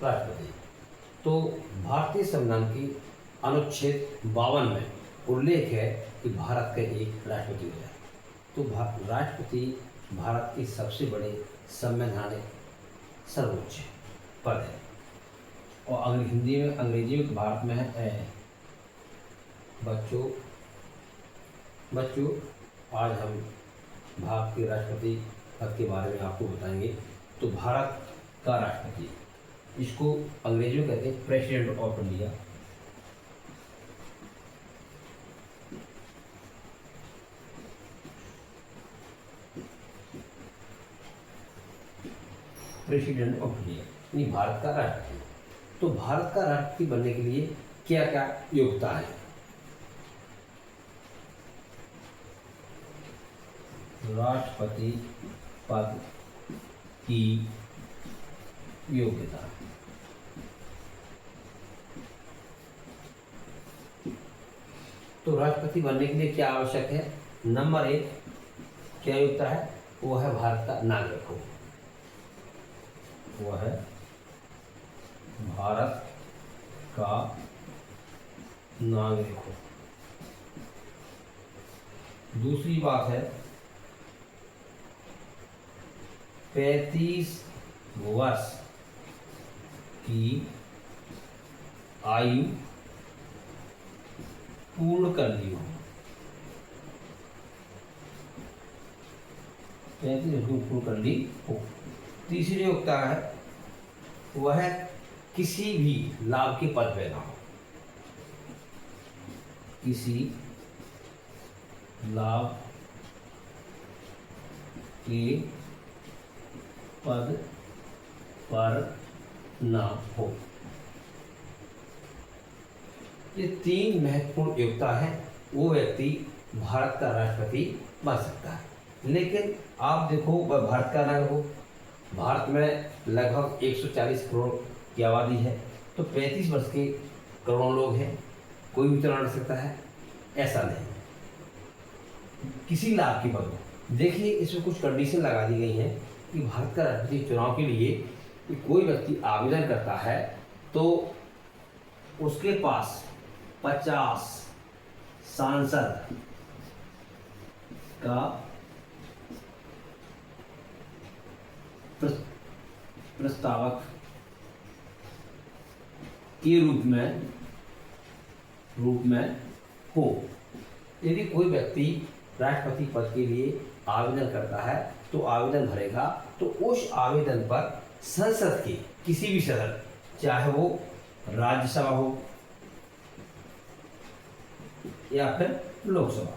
राष्ट्रपति। तो भारतीय संविधान की अनुच्छेद 52 में उल्लेख है कि भारत का एक राष्ट्रपति हो जाए। तो राष्ट्रपति भारत के सबसे बड़े संवैधानिक सर्वोच्च पद है। और अंग्रेजी में भारत में है बच्चों आज हम भारत के राष्ट्रपति पद के बारे में आपको बताएंगे। तो भारत का राष्ट्रपति, इसको अंग्रेजी में कहते हैं president of India. President of India यानी भारत का राष्ट्रपति। तो भारत का राष्ट्रपति बनने के लिए क्या क्या योग्यता है? राष्ट्रपति पद की योग्यता, तो राष्ट्रपति बनने के लिए क्या आवश्यक है? नंबर 1 क्या योग्यता है? वो है भारत का नागरिक हो, वो है भारत का नागरिक हो। दूसरी बात है 35 वर्ष की आयु पूर्ण कर ली हो। 35 वर्ष पूर्ण कर ली हो। तीसरी योग्यता है वह किसी भी लाभ के पद पे ना हो, किसी लाभ के पद पर ना हो। ये 3 महत्वपूर्ण योग्यता है, वो व्यक्ति भारत का राष्ट्रपति बन सकता है। लेकिन आप देखो, वह भारत का नागरिक हो, भारत में लगभग 140 करोड़ की आबादी है, तो 35 वर्ष के करोड़ों लोग हैं, कोई भी चुनाव लड़ सकता है, ऐसा नहीं। किसी लाभ की पद, देखिए इसमें कुछ कंडीशन लगा दी गई हैं कि भारत का राष्ट्रपति चुनाव के लिए कि कोई व्यक्ति आवेदन करता है तो उसके पास 50 सांसद का प्रस्तावक के रूप में हो। यदि कोई व्यक्ति राष्ट्रपति पद के लिए आवेदन करता है तो आवेदन भरेगा, तो उस आवेदन पर संसद के किसी भी सदन, चाहे वो राज्यसभा हो या फिर लोकसभा,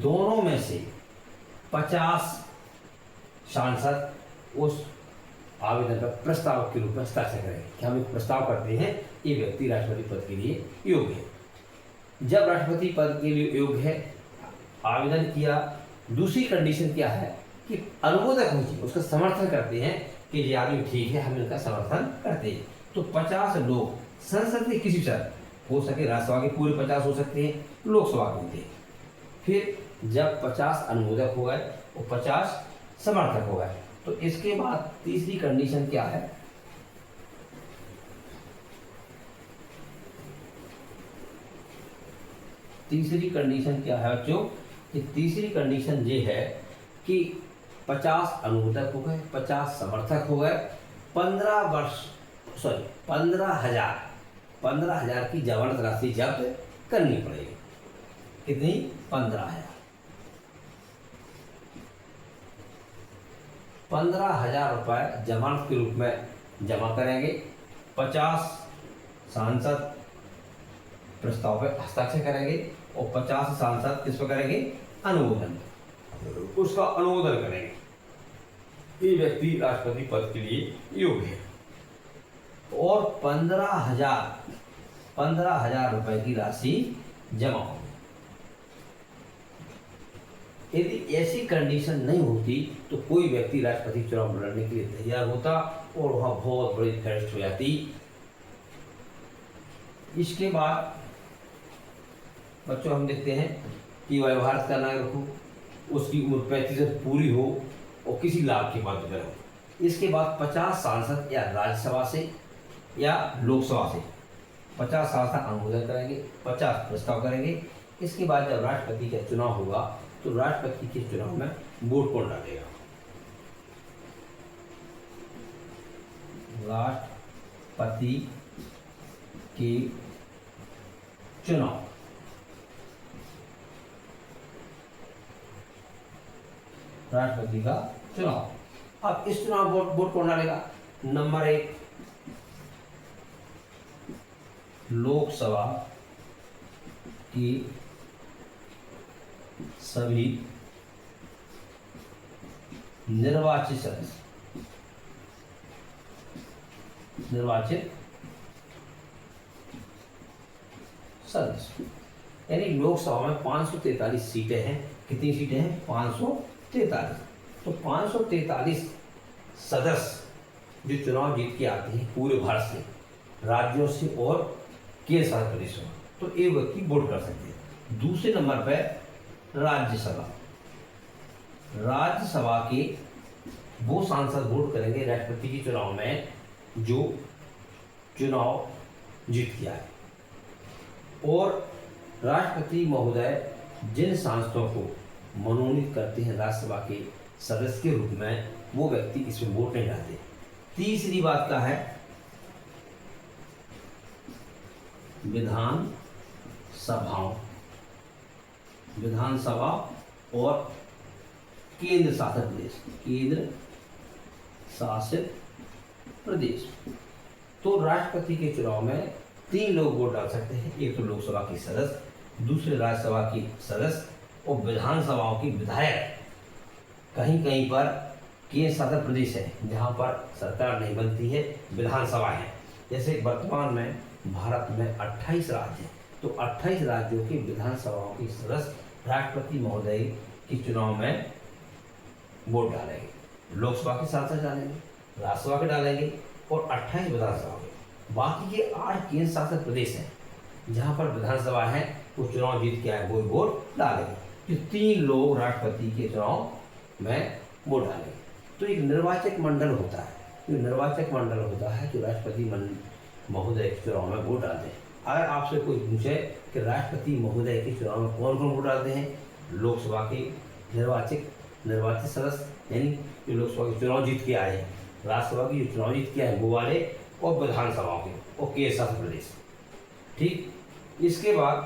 दोनों में से 50 सांसद उस आवेदन पर प्रस्ताव के रूप में हस्ताक्षर करेंगे कि हम एक प्रस्ताव करते हैं, ये व्यक्ति राष्ट्रपति पद के लिए योग्य है। जब राष्ट्रपति पद के लिए योग्य है, आवेदन किया, दूसरी कंडीशन क्या है कि अनुमोदक हो, उसका समर्थन करते हैं कि ये आदमी ठीक है, हम इनका समर्थन करते हैं। तो 50 लोग संसद के किसी सदन, हो सके राज्यसभा के पूरे 50 हो सकते हैं, लोकसभा के होते हैं। फिर जब 50 अनुमोदक हो गए और 50 समर्थक हो गए, तो इसके बाद तीसरी कंडीशन क्या है? तीसरी कंडीशन क्या है बच्चों? कि तीसरी कंडीशन ये है कि 50 अनुमोदक हो गए, 50 समर्थक हो गए, 15,000 की जमानत राशि जब्त करनी पड़ेगी। कितनी? 15,000 रुपये जमानत के रूप में जमा करेंगे। 50 सांसद प्रस्ताव पर हस्ताक्षर करेंगे और 50 सांसद किस पर करेंगे? अनुमोदन, उसका अनुमोदन करेंगे। ये व्यक्ति राष्ट्रपति पद के लिए योग्य है। और 15,000 रुपए की राशि जमा होगी। यदि ऐसी कंडीशन नहीं होती तो कोई व्यक्ति राष्ट्रपति चुनाव लड़ने के लिए तैयार होता और वहाँ बहुत बड़ी फेस्ट हो जाती। इसके बाद बच्चों हम देखते हैं कि वह भारत का नागरिक हो, उसकी उम्र 35 वर्ष पूरी हो और किसी लाभ की बात हो। इसके बाद 50 सांसद या राज्यसभा से या लोकसभा से 50 सांसद अनुमोदन करेंगे, 50 प्रस्ताव करेंगे। इसके बाद जब राष्ट्रपति का चुनाव होगा तो राष्ट्रपति के चुनाव में वोट कौन डालेगा? राष्ट्रपति के चुनाव राष्ट्रपति का चुनाव। अब इस चुनाव वोट कौन डालेगा? नंबर 1 लोकसभा की सभी निर्वाचित सदस्य यानी लोकसभा में 543 सीटें हैं। कितनी सीटें हैं? 543। तो 543 सदस्य जो चुनाव जीत के आते हैं पूरे भारत से, राज्यों से और केंद्र शासित प्रदेशों में, तो एक व्यक्ति वोट कर सकते हैं। दूसरे नंबर पर राज्यसभा। राज्यसभा के वो सांसद वोट करेंगे राष्ट्रपति के चुनाव में जो चुनाव जीत के आए, और राष्ट्रपति महोदय जिन सांसदों को मनोनीत करते हैं राज्यसभा के सदस्य के रूप में, वो व्यक्ति इसमें वोट नहीं डालते। तीसरी बात का है विधानसभा और केंद्र शासित प्रदेश। तो राष्ट्रपति के चुनाव में 3 लोग वोट डाल सकते हैं। एक तो लोकसभा के सदस्य, दूसरे राज्यसभा के सदस्य और विधानसभाओं के विधायक। कहीं कहीं पर केंद्र शासित प्रदेश है जहां पर सरकार नहीं बनती है, विधानसभा है। जैसे वर्तमान में भारत में 28 राज्य हैं, तो 28 राज्यों की विधानसभाओं के सदस्य राष्ट्रपति महोदय के चुनाव में वोट डालेंगे। लोकसभा के सांसद डालेंगे, राज्यसभा के डालेंगे और 28 विधानसभा के। बाकी के 8 केंद्र शासित प्रदेश हैं जहां पर विधानसभा है, वो चुनाव जीत के आए वो वोट डालेंगे। तो 3 लोग राष्ट्रपति के चुनाव में वोट डालेंगे। तो एक निर्वाचक मंडल होता है, जो निर्वाचक मंडल होता है जो राष्ट्रपति महोदय के चुनाव में वोट डालते हैं। अगर आपसे कोई पूछे कि राष्ट्रपति महोदय के चुनाव में कौन कौन वोट डालते हैं, लोकसभा के निर्वाचित सदस्य यानी जो लोकसभा के चुनाव जीत के आए हैं, राज्यसभा की जो चुनाव जीत के आए वो वाले, और विधानसभाओं के और केंद्र शासित प्रदेश। ठीक, इसके बाद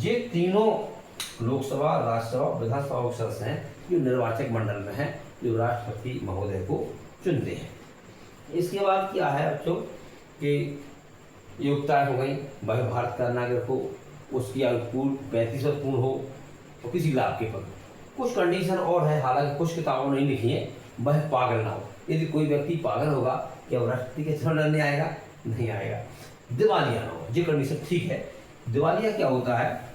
ये तीनों लोकसभा, राज्यसभा, विधानसभा के सदस्य हैं जो निर्वाचक मंडल में हैं, जो राष्ट्रपति महोदय को चुनते हैं। इसके बाद क्या है बच्चों कि योग्यता हो गई, भाई भारत का नागरिक हो, उसकी आयु 35 वर्ष पूर्ण हो और किसी लाभ के पद। कुछ कंडीशन और है, हालांकि कुछ किताबों नहीं लिखी है, वह पागल ना हो। यदि कोई व्यक्ति पागल होगा क्या वो राष्ट्रपति के चुनाव लड़ने आएगा? नहीं आएगा। दिवालिया ना हो, ये कंडीशन ठीक है। दिवालिया क्या होता है?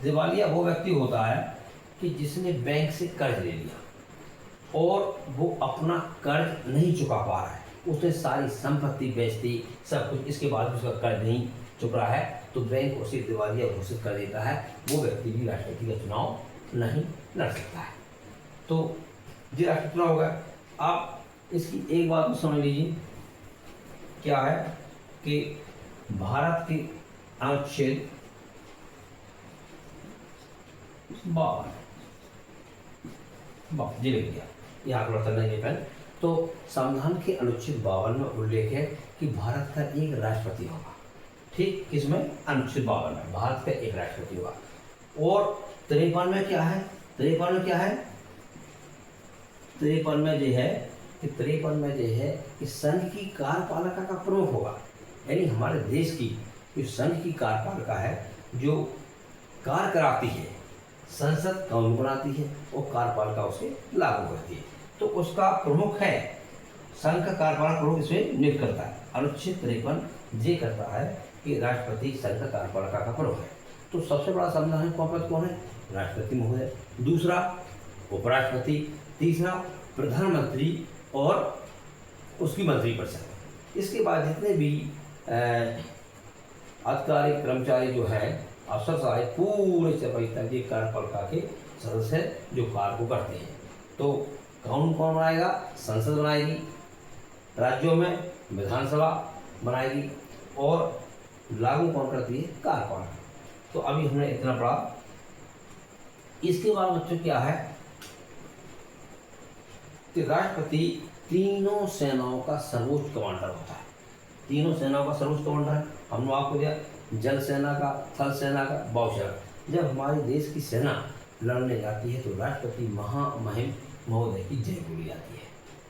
दिवालिया वो व्यक्ति होता है कि जिसने बैंक से कर्ज ले लिया और वो अपना कर्ज नहीं चुका पा रहा है, उसने सारी संपत्ति बेच दी, सब कुछ, इसके बाद उसका कर्ज नहीं चुक रहा है, तो बैंक उसे दिवालिया घोषित कर देता है। वो व्यक्ति भी राष्ट्रपति का चुनाव नहीं लड़ सकता है। तो ये राष्ट्रपति चुनाव होगा। आप इसकी एक बात को समझ लीजिए, क्या है कि भारत के अनुच्छेद 52 जी लिख दिया, यहाँ पर नहीं है पेन। तो संविधान के अनुच्छेद 52 में उल्लेख है कि भारत का एक राष्ट्रपति होगा। ठीक, किसमें? अनुच्छेद 52 में भारत का एक राष्ट्रपति होगा। और 53 में क्या है? 53 में क्या है? 53 में जो है कि 53 में जो है कि संघ की कार्यपालिका का प्रमुख होगा, यानी हमारे देश की जो संघ की कार्यपालिका है, जो कार्य कराती है, संसद कानून बनाती है और कार्यपालिका उसे लागू करती है, तो उसका प्रमुख है संघ का कार्यपालक प्रमुख इसमें नियुक्त करता है। अनुच्छेद 53 ये करता है कि राष्ट्रपति संघ का कार्यपालिका का प्रमुख है। तो सबसे बड़ा संविधान पद कौन है? राष्ट्रपति महोदय। दूसरा उपराष्ट्रपति, तीसरा प्रधानमंत्री और उसकी मंत्रिपरिषद। इसके बाद जितने भी अधिकारी कर्मचारी जो है अफसरशाही पूरे चपाई तक ये कार्यपालिका के सदस्य हैं जो कार्य को करते हैं। तो कानून कौन बनाएगा? संसद बनाएगी, राज्यों में विधानसभा बनाएगी और लागू कौन करती है? कार्यपालिका। तो अभी हमने इतना पढ़ा। इसके बाद बच्चों क्या है कि राष्ट्रपति तीनों सेनाओं का सर्वोच्च कमांडर होता है। तीनों सेनाओं का सर्वोच्च कमांडर है। हमने आपको दिया जल सेना का, थल सेना का, वायुसेना। जब हमारे देश की सेना लड़ने जाती है तो राष्ट्रपति महामहिम महोदय की जय बोली जाती है।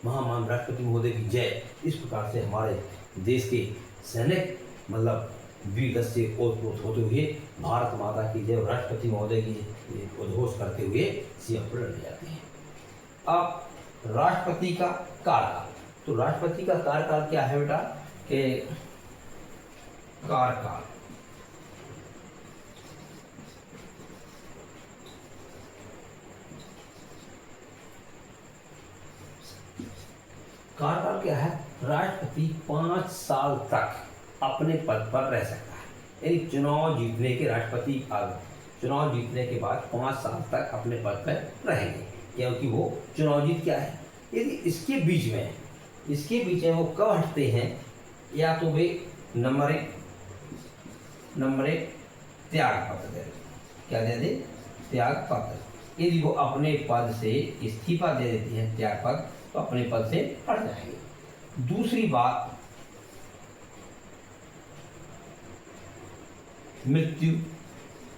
महामहिम राष्ट्रपति महोदय की जय। इस प्रकार से हमारे देश के सैनिक मतलब वीर से ओतप्रोत होते हुए भारत माता की जय, राष्ट्रपति महोदय की उद्घोष करते हुए सीएम पर लड़ने जाते हैं। अब राष्ट्रपति का कार्यकाल। तो राष्ट्रपति का कार्यकाल क्या है बेटा? कि कार्यकाल कार्यकाल क्या है? राष्ट्रपति 5 साल तक अपने पद पर रह सकता है। यानी चुनाव जीतने के राष्ट्रपति चुनाव जीतने के बाद 5 साल तक अपने पद पर रहेंगे, क्योंकि वो चुनाव जीत क्या है। यदि इसके बीच में वो कब हटते हैं? या तो वे नंबर एक त्याग पत्र दे। क्या दे दे? त्याग पत्र। यदि वो अपने पद से इस्तीफा दे देती है, त्याग पत्र, तो अपने पद से हट जाएंगे। दूसरी बात, मृत्यु।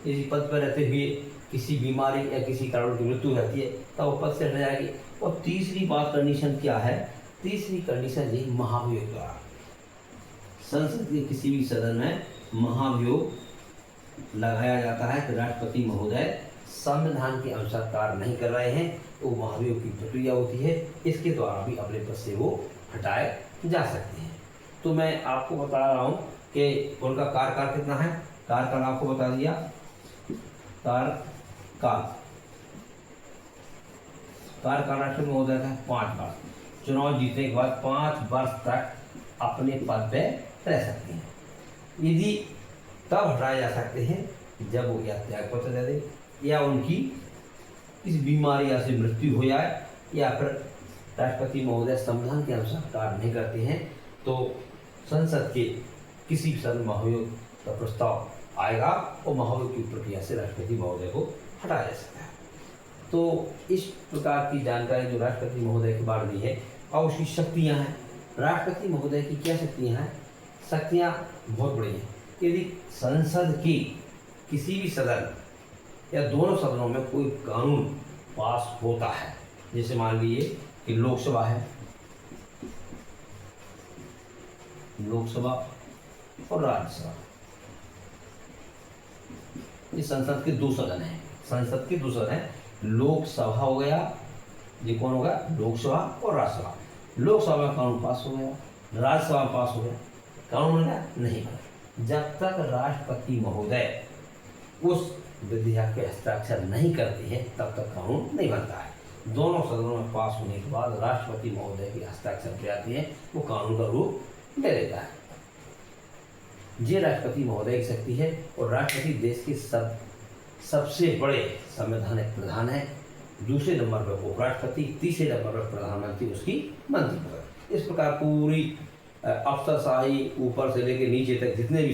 यदि पद पर रहते हुए किसी बीमारी या किसी कारण की मृत्यु रहती है तब वो पद से हट जाएगी। और तीसरी बात कंडीशन क्या है? तीसरी कंडीशन ये महाभियोग द्वारा संसद के किसी भी सदन में महाभियोग लगाया जाता है कि राष्ट्रपति महोदय संविधान के अनुसार कार्य नहीं कर रहे हैं, तो महाभियोग की प्रक्रिया होती है। इसके द्वारा भी अपने पद से वो हटाए जा सकते हैं। तो मैं आपको बता रहा हूँ कि उनका कार्यकाल कितना है। कार्यकाल आपको बता दिया। कार्यकाल राष्ट्रपति महोदय का 5 वर्ष। चुनाव जीतने के बाद 5 वर्ष तक अपने पद पे रह सकते हैं। यदि तब हटाए जा सकते हैं जब वो या त्यागपत्र दे दे, या उनकी इस बीमारी या से मृत्यु हो जाए, या फिर राष्ट्रपति महोदय संविधान के अनुसार कार्य नहीं करते हैं, तो संसद के किसी भी सदन महाभियोग का प्रस्ताव आएगा और महाभियोग की प्रक्रिया से राष्ट्रपति महोदय को हटाया जा सकता है। तो इस प्रकार की जानकारी जो राष्ट्रपति महोदय के बारे में है। और उसकी शक्तियाँ हैं। राष्ट्रपति महोदय की क्या शक्तियाँ हैं? शक्तियाँ बहुत बड़ी हैं। यदि संसद की किसी भी सदन या दोनों सदनों में कोई कानून पास होता है, जैसे मान लीजिए कि लोकसभा है, लोकसभा और राज्यसभा, ये संसद के 2 सदन हैं। संसद के 2 सदन हैं। लोकसभा हो गया, ये कौन होगा? लोकसभा और राज्यसभा। लोकसभा में कानून पास हो गया, राज्यसभा में पास हो गया, कानून बन गया? नहीं बना। जब तक राष्ट्रपति महोदय उस विधेयक पे हस्ताक्षर नहीं करते हैं तब तक कानून नहीं बनता है। दोनों सदनों में पास होने के बाद राष्ट्रपति महोदय के हस्ताक्षर पे आती है, वो कानून का रूप ले लेता है। ये राष्ट्रपति महोदय की शक्ति है। और राष्ट्रपति देश के सबसे बड़े संवैधानिक प्रधान है। दूसरे नंबर पर उपराष्ट्रपति, तीसरे नंबर पर प्रधानमंत्री, उसकी मंत्रिपरिषद। इस प्रकार पूरी अफसरशाही ऊपर से लेकर नीचे तक जितने भी